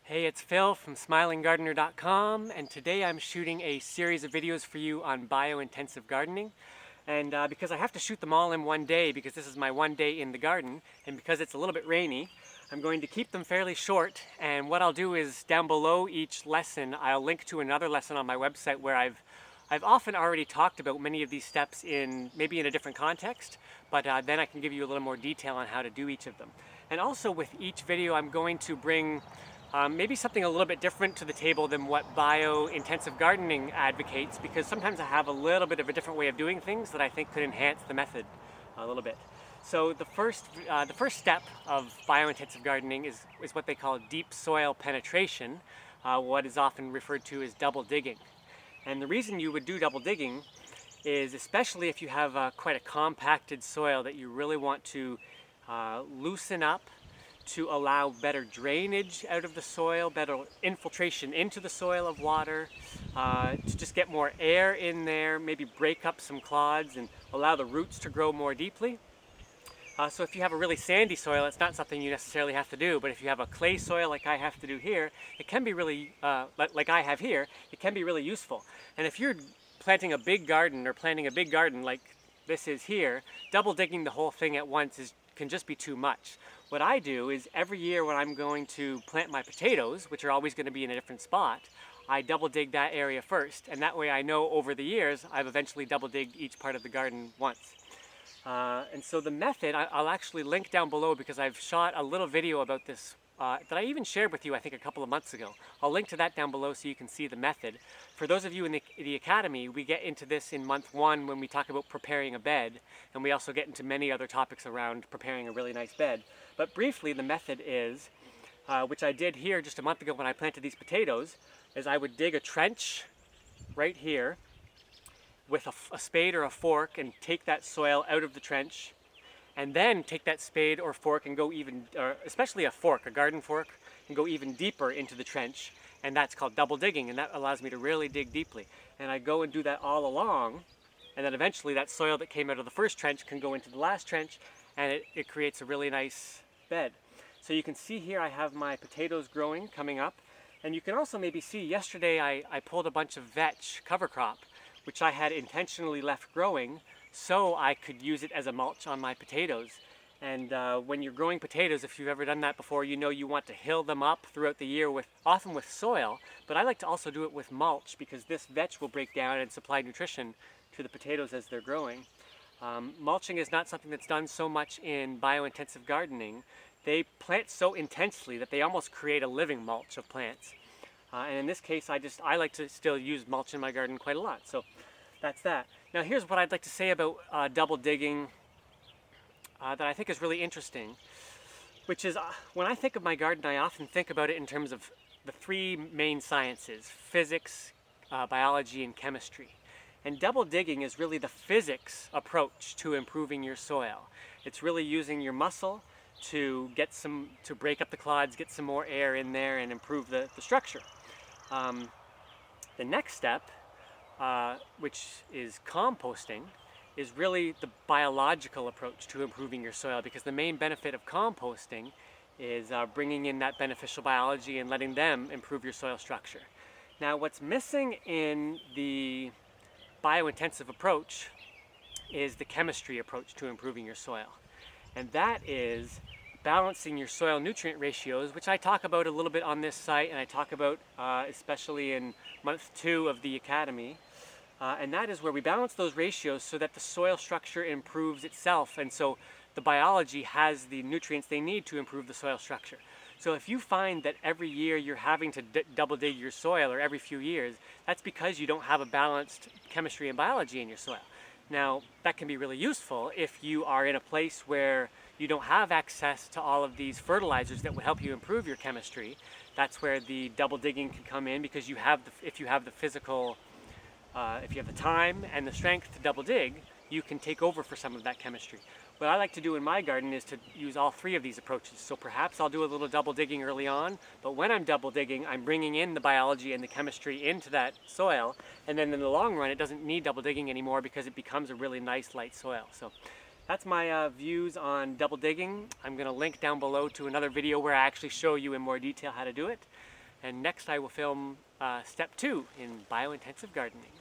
Hey, it's Phil from smilinggardener.com, and today I'm shooting a series of videos for you on biointensive gardening. And because I have to shoot them all in one day, because this is my one day in the garden, and because it's a little bit rainy, I'm going to keep them fairly short. And what I'll do is down below each lesson, I'll link to another lesson on my website where I've often already talked about many of these steps maybe in a different context, but then I can give you a little more detail on how to do each of them. And also with each video, I'm going to bring maybe something a little bit different to the table than what biointensive gardening advocates, because sometimes I have a little bit of a different way of doing things that I think could enhance the method a little bit. So the first step of biointensive gardening is what they call deep soil penetration, what is often referred to as double digging. And the reason you would do double digging is especially if you have quite a compacted soil that you really want to loosen up to allow better drainage out of the soil, better infiltration into the soil of water, to just get more air in there, maybe break up some clods and allow the roots to grow more deeply. So if you have a really sandy soil, it's not something you necessarily have to do, but if you have a clay soil like I have to do here, it can be really, like I have here, it can be really useful. And if you're planting a big garden or planting a big garden like this is here, double digging the whole thing at once can just be too much. What I do is every year when I'm going to plant my potatoes, which are always going to be in a different spot, I double dig that area first, and that way I know over the years I've eventually double digged each part of the garden once. And so the method, I'll actually link down below because I've shot a little video about this that I even shared with you I think a couple of months ago. I'll link to that down below so you can see the method. For those of you in the Academy, we get into this in month 1 when we talk about preparing a bed, and we also get into many other topics around preparing a really nice bed. But briefly, the method is, which I did here just a month ago when I planted these potatoes, is I would dig a trench right here with a spade or a fork and take that soil out of the trench, and then take that spade or fork and go especially a fork, a garden fork, and go even deeper into the trench, and that's called double digging, and that allows me to really dig deeply. And I go and do that all along, and then eventually that soil that came out of the first trench can go into the last trench, and it creates a really nice bed. So you can see here I have my potatoes growing, coming up, and you can also maybe see yesterday I pulled a bunch of vetch cover crop, which I had intentionally left growing so I could use it as a mulch on my potatoes. And when you're growing potatoes, if you've ever done that before, you know you want to hill them up throughout the year often with soil, but I like to also do it with mulch because this vetch will break down and supply nutrition to the potatoes as they're growing. Mulching is not something that's done so much in biointensive gardening. They plant so intensely that they almost create a living mulch of plants. And in this case, I like to still use mulch in my garden quite a lot. So that's that. Now here's what I'd like to say about double digging that I think is really interesting, which is when I think of my garden, I often think about it in terms of the 3 main sciences: physics, biology, and chemistry. And double digging is really the physics approach to improving your soil. It's really using your muscle to break up the clods, get some more air in there, and improve the structure. The next step, which is composting, is really the biological approach to improving your soil, because the main benefit of composting is bringing in that beneficial biology and letting them improve your soil structure. Now, what's missing in the biointensive approach is the chemistry approach to improving your soil, and that is balancing your soil nutrient ratios, which I talk about a little bit on this site, and I talk about especially in month 2 of the Academy. And that is where we balance those ratios so that the soil structure improves itself, and so the biology has the nutrients they need to improve the soil structure. So if you find that every year you're having to double dig your soil, or every few years, that's because you don't have a balanced chemistry and biology in your soil. Now, that can be really useful if you are in a place where you don't have access to all of these fertilizers that will help you improve your chemistry. That's where the double digging can come in, because if you have the time and the strength to double dig, you can take over for some of that chemistry. What I like to do in my garden is to use all 3 of these approaches. So perhaps I'll do a little double digging early on, but when I'm double digging, I'm bringing in the biology and the chemistry into that soil, and then in the long run, it doesn't need double digging anymore because it becomes a really nice light soil. So that's my views on double digging. I'm going to link down below to another video where I actually show you in more detail how to do it. And next I will film step 2 in biointensive gardening.